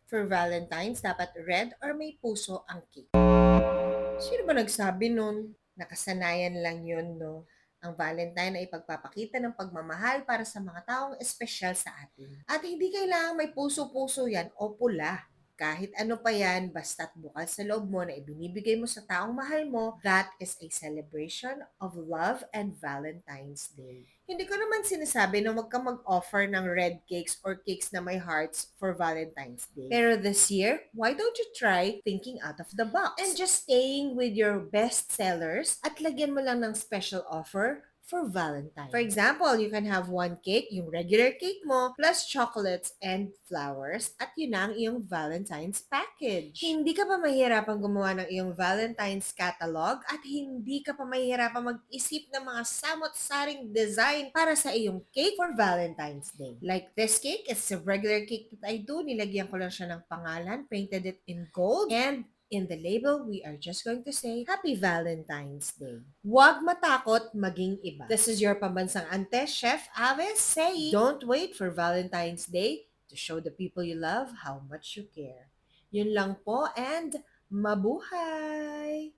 For Valentine's, dapat red or may puso ang cake? Sino ba nagsabi nun? Nakasanayan lang yun, no? Ang Valentine ay pagpapakita ng pagmamahal para sa mga taong espesyal sa atin. At hindi kailangang may puso-puso yan o pula. Kahit ano pa yan, basta't bukal sa loob mo na ibinibigay mo sa taong mahal mo, that is a celebration of love and Valentine's Day. Hindi ko naman sinasabi na huwag kang mag-offer ng red cakes or cakes na may hearts for Valentine's Day. Pero this year, why don't you try thinking out of the box? And just staying with your best sellers at lagyan mo lang ng special offer for Valentine. For example, you can have one cake, yung regular cake mo, plus chocolates and flowers, at yun na ang iyong Valentine's package. Hindi ka pa mahihirapan gumawa ng iyong Valentine's catalog at hindi ka pa mahihirapan mag-isip ng mga samot-saring design para sa iyong cake for Valentine's Day. Like this cake, it's a regular cake that I do. Nilagyan ko lang siya ng pangalan, painted it in gold, and in the label, we are just going to say, Happy Valentine's Day. Huwag matakot maging iba. This is your pambansang ante, Chef Aves, saying, don't wait for Valentine's Day to show the people you love how much you care. Yun lang po and mabuhay!